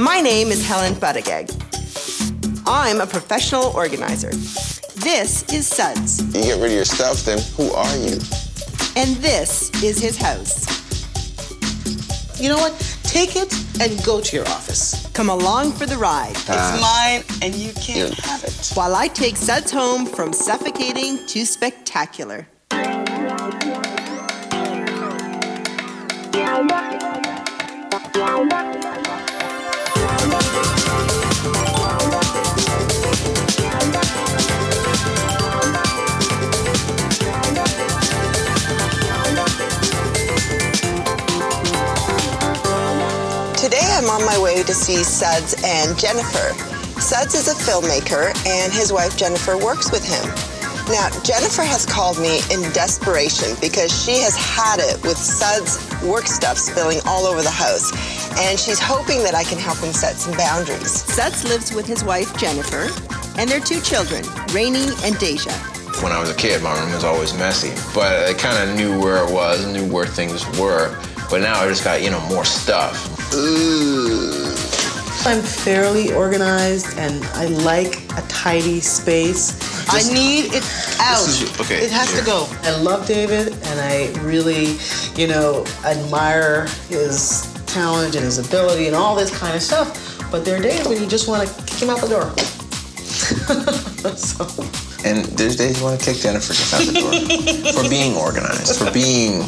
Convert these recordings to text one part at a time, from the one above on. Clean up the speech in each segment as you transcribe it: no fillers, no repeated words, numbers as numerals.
My name is Helen Buttigieg. I'm a professional organizer. This is Suds. You get rid of your stuff, then who are you? And this is his house. You know what? Take it and go to your office. Come along for the ride. It's mine and you can't have it. While I take Suds home from suffocating to spectacular. Today I'm on my way to see Suds and Jennifer. Suds is a filmmaker and his wife Jennifer works with him. Now, Jennifer has called me in desperation because she has had it with Suds' work stuff spilling all over the house, and she's hoping that I can help him set some boundaries. Suds lives with his wife Jennifer and their two children, Rainey and Deja. When I was a kid, my room was always messy, but I kind of knew where it was, knew where things were. But now I just got, more stuff. Ooh. I'm fairly organized and I like a tidy space. I need it out. It has to go. I love David and I really, admire his talent and his ability and all this kind of stuff. But there are days when you just want to kick him out the door. And there's days you want to kick Jennifer out the door for being organized, for being,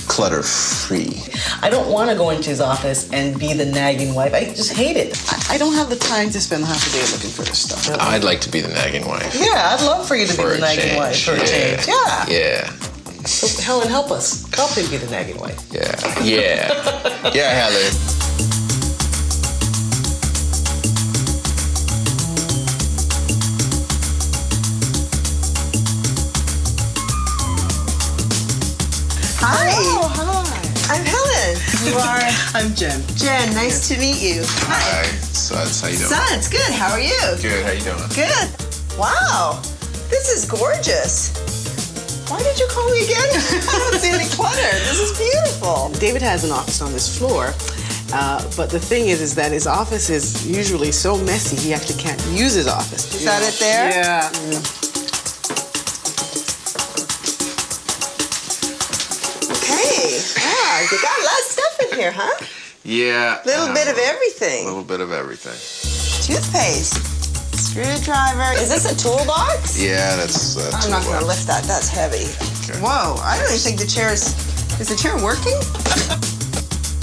clutter-free. I don't want to go into his office and be the nagging wife. I just hate it. I don't have the time to spend half a day looking for this stuff. I'd like to be the nagging wife. Yeah, I'd love for you to be the nagging wife for a change. Yeah. Yeah. So, Helen, help us. Help him be the nagging wife. Yeah. Yeah, Helen. Hi. Oh, hi. I'm Helen. You are? I'm Jen. Jen, nice to meet you. Hi. Suds, how you doing? Suds, good. How are you? Good, how you doing? Good. Wow, this is gorgeous. Why did you call me again? I don't see any clutter. This is beautiful. David has an office on this floor, but the thing is that his office is usually so messy he actually can't use his office. Is that it there? Yeah. Wow, you got a lot of stuff in here, huh? Yeah. Little bit of everything. A little bit of everything. Toothpaste, screwdriver. Is this a toolbox? Yeah, that's I'm not going to lift that. That's heavy. Okay. Whoa, I don't even think the chair is the chair working?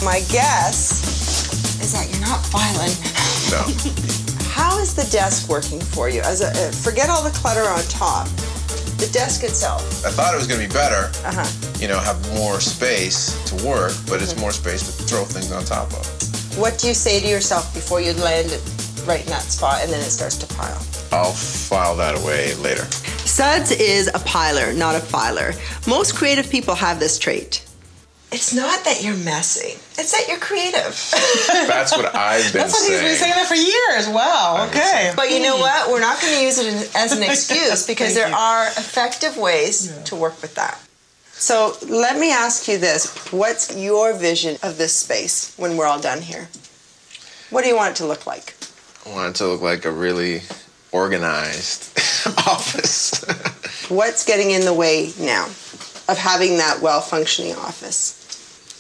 My guess is that you're not filing. No. How is the desk working for you? Forget all the clutter on top. The desk itself. I thought it was going to be better, have more space to work, but it's more space to throw things on top of. What do you say to yourself before you land it right in that spot and then it starts to pile? I'll file that away later. Suds is a piler, not a filer. Most creative people have this trait. It's not that you're messy. It's that you're creative. That's what I've been saying. That's what he's been saying that for years. Wow, okay. But you know what? We're not going to use it as an excuse because there are effective ways to work with that. So let me ask you this. What's your vision of this space when we're all done here? What do you want it to look like? I want it to look like a really organized office. What's getting in the way now of having that well-functioning office?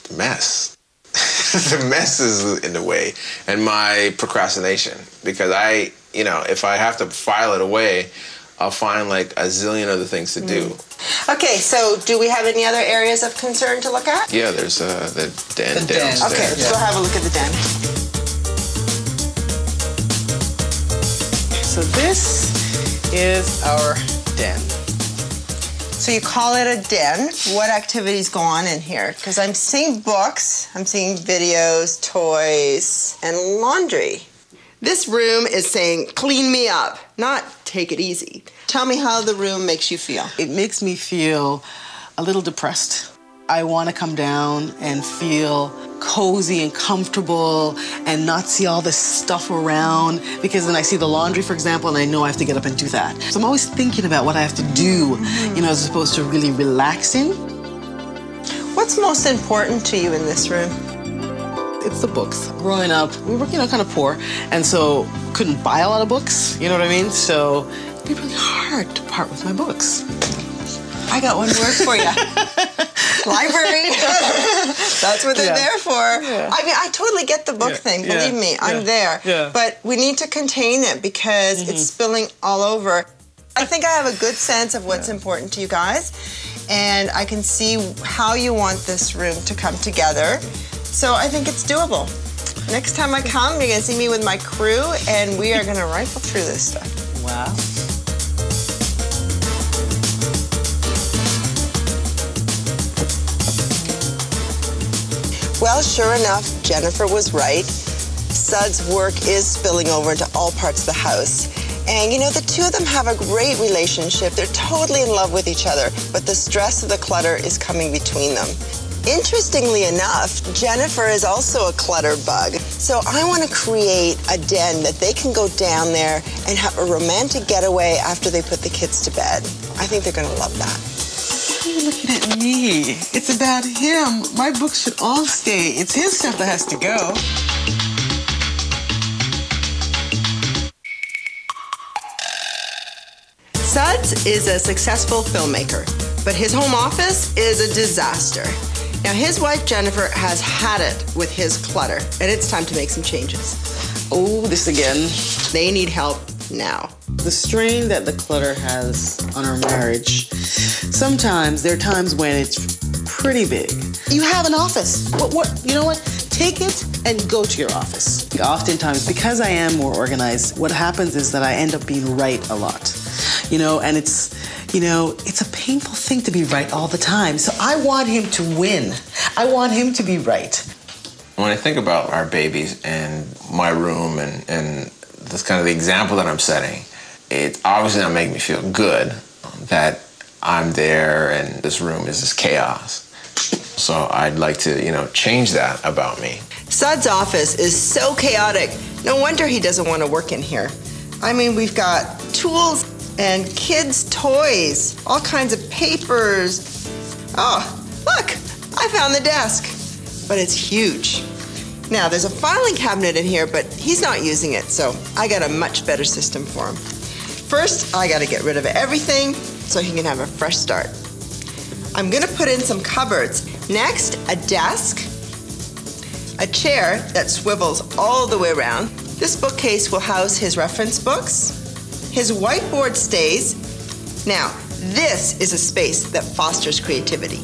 The mess. The mess is in the way, and my procrastination. Because if I have to file it away, I'll find like a zillion other things to do. Okay, so do we have any other areas of concern to look at? Yeah, there's the den downstairs. Okay, let's go have a look at the den. So this is our den. So you call it a den. What activities go on in here? Because I'm seeing books, I'm seeing videos, toys, and laundry. This room is saying, clean me up, not take it easy. Tell me how the room makes you feel. It makes me feel a little depressed. I want to come down and feel cozy and comfortable and not see all this stuff around, because then I see the laundry, for example, and I know I have to get up and do that. So I'm always thinking about what I have to do, as opposed to really relaxing. What's most important to you in this room? it's the books. Growing up, we were, kind of poor, and so couldn't buy a lot of books, you know what I mean? So it'd be really hard to part with my books. I got one word for you. Library. That's what they're there for. Yeah. I mean, I totally get the book thing. Believe me, I'm there. Yeah. But we need to contain it because it's spilling all over. I think I have a good sense of what's important to you guys, and I can see how you want this room to come together. So I think it's doable. Next time I come, you're going to see me with my crew, and we are going to rifle through this stuff. Wow. Well, sure enough, Jennifer was right. Sud's work is spilling over into all parts of the house. And the two of them have a great relationship. They're totally in love with each other, but the stress of the clutter is coming between them. Interestingly enough, Jennifer is also a clutter bug. So I want to create a den that they can go down there and have a romantic getaway after they put the kids to bed. I think they're going to love that. Why are you looking at me? It's about him. My books should all stay. It's his stuff that has to go. Suds is a successful filmmaker, but his home office is a disaster. Now, his wife, Jennifer, has had it with his clutter, and it's time to make some changes. Oh, this again. They need help now. The strain that the clutter has on our marriage, sometimes there are times when it's pretty big. You have an office. You know what? Take it and go to your office. Oftentimes, because I am more organized, what happens is that I end up being right a lot. And it's a painful thing to be right all the time. So I want him to win. I want him to be right. When I think about our babies and my room and this kind of the example that I'm setting, it's obviously not making me feel good that I'm there and this room is just chaos. So I'd like to, change that about me. Sud's office is so chaotic. No wonder he doesn't want to work in here. I mean, we've got tools and kids' toys, all kinds of papers. Oh, look, I found the desk. But it's huge. Now, there's a filing cabinet in here, but he's not using it, so I got a much better system for him. First, I got to get rid of everything so he can have a fresh start. I'm going to put in some cupboards. Next, a desk, a chair that swivels all the way around. This bookcase will house his reference books. His whiteboard stays. Now, this is a space that fosters creativity.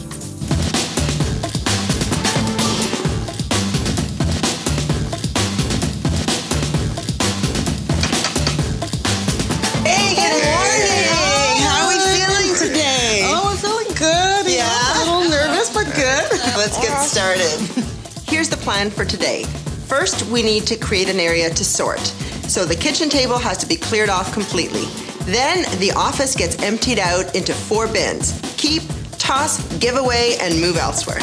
Hey, good morning. How are we feeling today? Oh, I'm feeling good. Yeah? A little nervous, but good. Let's get started. Here's the plan for today. First, we need to create an area to sort. So the kitchen table has to be cleared off completely. Then the office gets emptied out into 4 bins. Keep, toss, give away, and move elsewhere.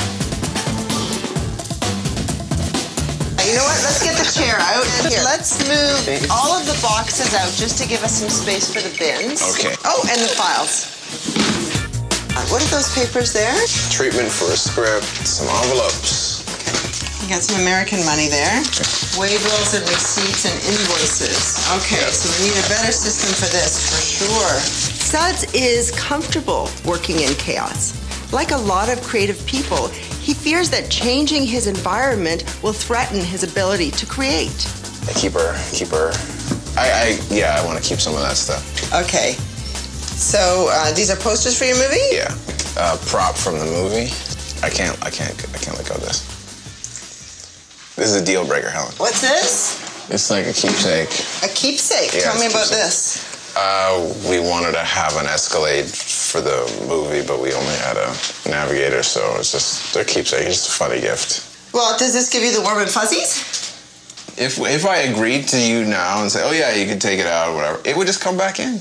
You know what? Let's get the chair out. Here. Let's move all of the boxes out just to give us some space for the bins. Okay. Oh, and the files. What are those papers there? Treatment for a script, some envelopes. You got some American money there. Waybills and receipts and invoices. Okay, so we need a better system for this, for sure. Suds is comfortable working in chaos. Like a lot of creative people, he fears that changing his environment will threaten his ability to create. I keep her. I want to keep some of that stuff. Okay. So these are posters for your movie? Yeah. Prop from the movie. I can't let go of this. This is a deal breaker, Helen. What's this? It's like a keepsake. A keepsake? Yeah, Tell me about keepsake. this. We wanted to have an Escalade for the movie, but we only had a Navigator, so it's just a keepsake. It's just a funny gift. Well, does this give you the warm and fuzzies? If I agreed to you now and say, oh yeah, you can take it out or whatever, it would just come back in.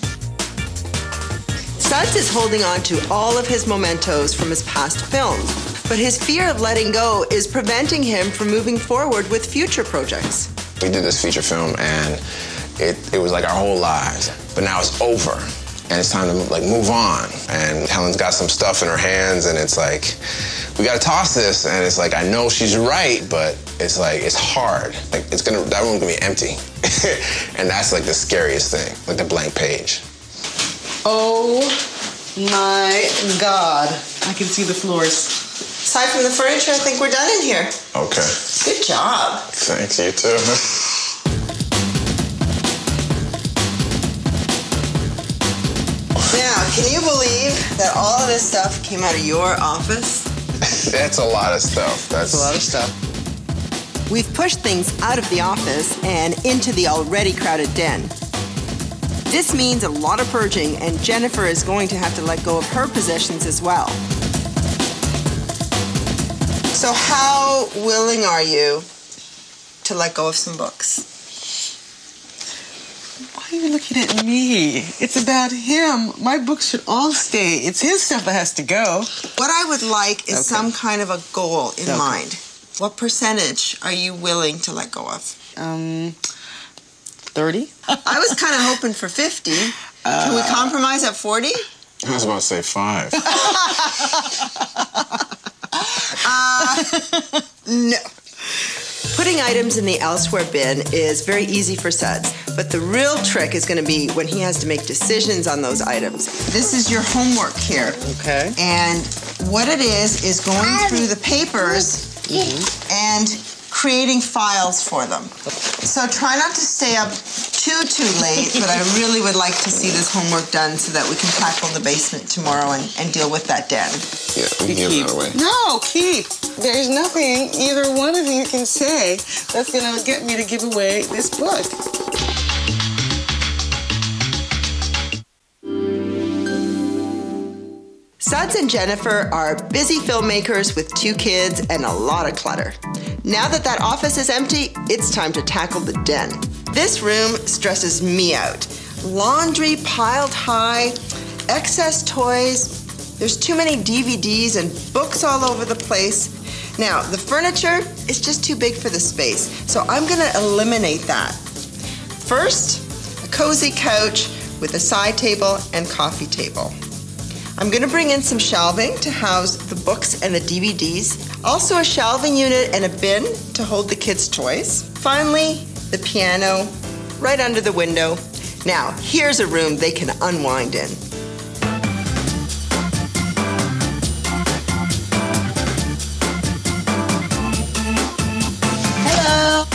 Suds is holding on to all of his mementos from his past films, but his fear of letting go is preventing him from moving forward with future projects. We did this feature film and it was like our whole lives, but now it's over. and it's time to like move on. And Helen's got some stuff in her hands, and it's like, we gotta toss this. And it's like, I know she's right, but it's like, it's hard. Like that room's gonna be empty. And that's like the scariest thing, like the blank page. Oh my God. I can see the floors. Aside from the furniture, I think we're done in here. Okay. Good job. Thanks, you too. Now, can you believe that all of this stuff came out of your office? That's a lot of stuff. That's a lot of stuff. We've pushed things out of the office and into the already crowded den. This means a lot of purging, and Jennifer is going to have to let go of her possessions as well. So how willing are you to let go of some books? Why are you looking at me? It's about him. My books should all stay. It's his stuff that has to go. What I would like is some kind of a goal in mind. What percentage are you willing to let go of? 30? I was kind of hoping for 50. Can we compromise at 40? I was about to say 5. No. Putting items in the elsewhere bin is very easy for Suds, but the real trick is going to be when he has to make decisions on those items. This is your homework here. Okay. And what it is going through the papers and creating files for them. So try not to stay up too late, but I really would like to see this homework done so that we can tackle the basement tomorrow and deal with that den. Yeah, we can give that away. No, keep. There's nothing either one of you can say that's going to get me to give away this book. Suds and Jennifer are busy filmmakers with 2 kids and a lot of clutter. Now that office is empty, it's time to tackle the den. This room stresses me out. Laundry piled high, excess toys, there's too many DVDs and books all over the place. Now, the furniture is just too big for the space, so I'm gonna eliminate that. First, a cozy couch with a side table and coffee table. I'm going to bring in some shelving to house the books and the DVDs. Also a shelving unit and a bin to hold the kids' toys. Finally, the piano right under the window. Now, here's a room they can unwind in. Hello.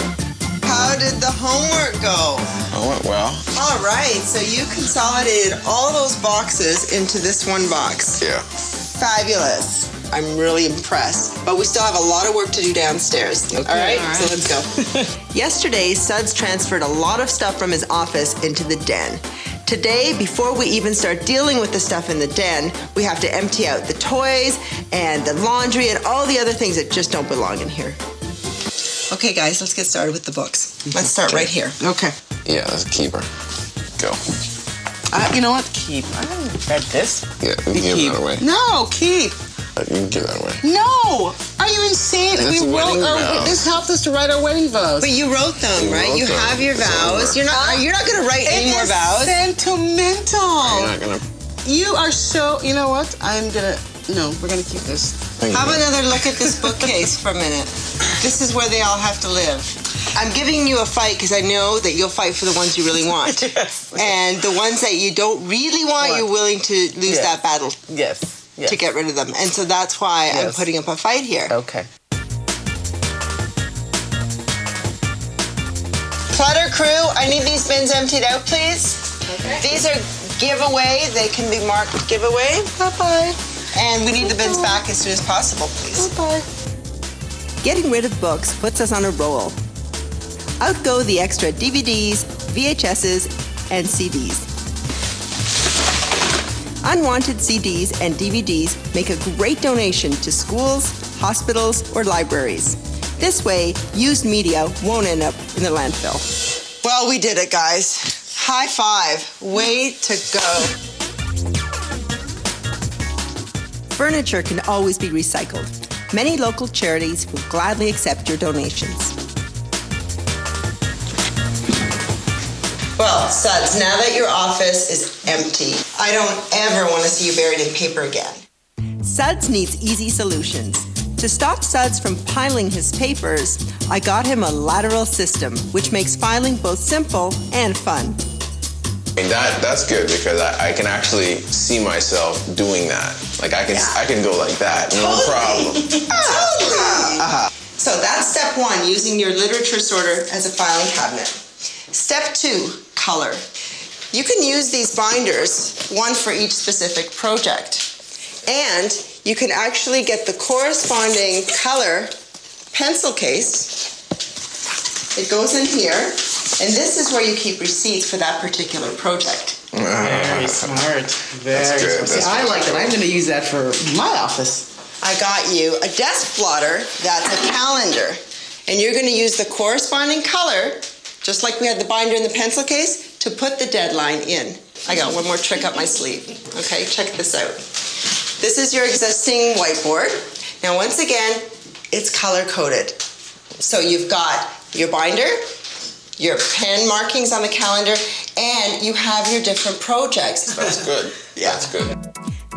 How did the homework go? Oh, went well. All right, so you consolidated all those boxes into this one box. Yeah. Fabulous. I'm really impressed. But we still have a lot of work to do downstairs. Okay, all right, all right. so let's go. Yesterday, Suds transferred a lot of stuff from his office into the den. Today, before we even start dealing with the stuff in the den, we have to empty out the toys and the laundry and all the other things that just don't belong in here. Okay, guys, let's get started with the books. Let's start right here. Okay. Yeah, let's keep her. Go. You know what? Keep. I haven't read this. Yeah, we can give that away. No, keep. You can give that away. No! Are you insane? That's We wrote vows. this helped us to write our wedding vows. But you wrote them, right? You have your vows. You're not going to write any more vows. Sentimental. You're not gonna. You are so. You know what? No, we're gonna keep this. Have another look at this bookcase for a minute. This is where they all have to live. I'm giving you a fight because I know that you'll fight for the ones you really want. Yes. And the ones that you don't really want, you're willing to lose that battle Yes. to get rid of them. And so that's why I'm putting up a fight here. Okay. Clutter crew, I need these bins emptied out, please. Okay. These are giveaway. They can be marked giveaway. Bye-bye. And we need the bins back as soon as possible, please. Bye. Getting rid of books puts us on a roll. Out go the extra DVDs, VHSs, and CDs. Unwanted CDs and DVDs make a great donation to schools, hospitals, or libraries. This way, used media won't end up in the landfill. Well, we did it, guys. High five. Way to go. Furniture can always be recycled. Many local charities will gladly accept your donations. Well, Suds, now that your office is empty, I don't ever want to see you buried in paper again. Suds needs easy solutions. To stop Suds from piling his papers, I got him a lateral system, which makes filing both simple and fun. And that's good because I can actually see myself doing that. Like I can go like that, no problem. Totally. So that's step one, using your literature sorter as a filing cabinet. Step two, color. You can use these binders, one for each specific project. And you can actually get the corresponding color pencil case. It goes in here, and this is where you keep receipts for that particular project. Very smart. Very smart. See, I like that. I'm going to use that for my office. I got you a desk blotter that's a calendar, and you're going to use the corresponding color, just like we had the binder in the pencil case, to put the deadline in. I got one more trick up my sleeve. Okay, check this out. This is your existing whiteboard. Now, once again, it's color-coded. So you've got your binder, your pen markings on the calendar, and you have your different projects. That's good. Yeah. That's good.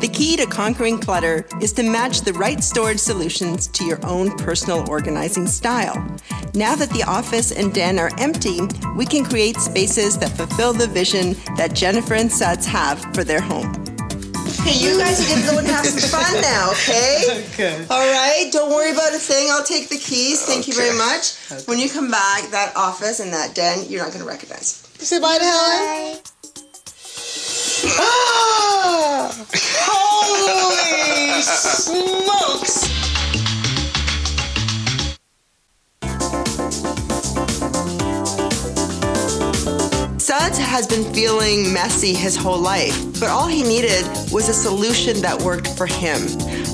The key to conquering clutter is to match the right storage solutions to your own personal organizing style. Now that the office and den are empty, we can create spaces that fulfill the vision that Jennifer and Suds have for their home. Hey, you guys are going to go and have some fun now, okay? Okay. All right, don't worry about a thing. I'll take the keys. Thank you very much. Okay. When you come back, that office and that den, you're not going to recognize. Say bye to Helen. Ah! Holy smokes! Suds has been feeling messy his whole life, but all he needed was a solution that worked for him.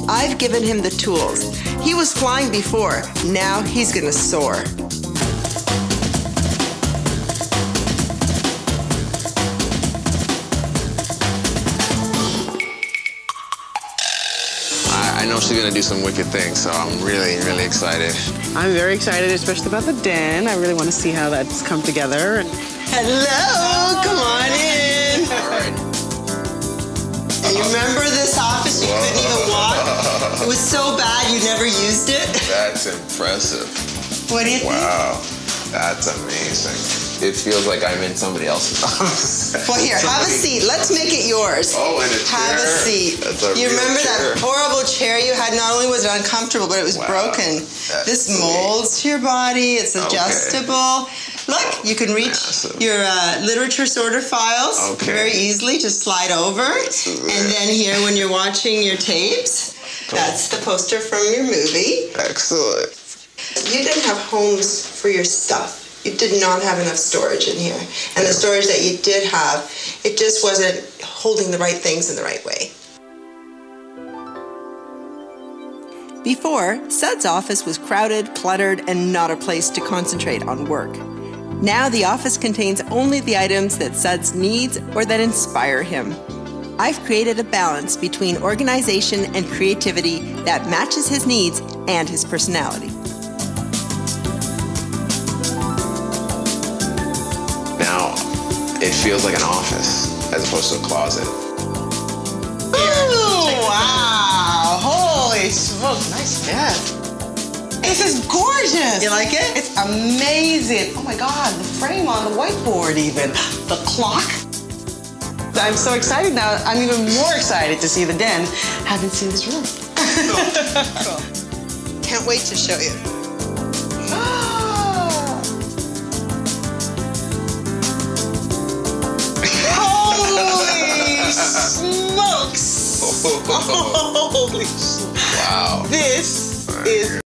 I've given him the tools. He was flying before, now he's gonna soar. I know she's gonna do some wicked things, so I'm really, really excited. I'm very excited, especially about the den. I really want to see how that's come together. Hello, come on in. All right. And you remember this office you couldn't even walk? It was so bad you never used it. That's impressive. What do you think? Wow, that's amazing. It feels like I'm in somebody else's office. Well, here, have a seat. Let's make it yours. Oh, and a chair. Have a seat. That's a You real remember chair. that horrible chair you had? Not only was it uncomfortable, but it was Wow. broken. That's This sweet. molds to your body. It's adjustable. Look, you can reach Massive. your literature sorter files Okay. very easily. Just slide over. Sweet. And then here, when you're watching your tapes, that's the poster from your movie. Excellent. You didn't have homes for your stuff. You did not have enough storage in here. And the storage that you did have, it just wasn't holding the right things in the right way. Before, Suds' office was crowded, cluttered, and not a place to concentrate on work. Now the office contains only the items that Suds needs or that inspire him. I've created a balance between organization and creativity that matches his needs and his personality. Now, it feels like an office as opposed to a closet. Oh, wow. Holy smokes. Nice desk. This is gorgeous. You like it? It's amazing. Oh my God, the frame on the whiteboard even. The clock. I'm so excited now. I'm even more excited to see the den. Haven't seen this room. Cool. Can't wait to show you. Holy smokes. Holy. Wow. This is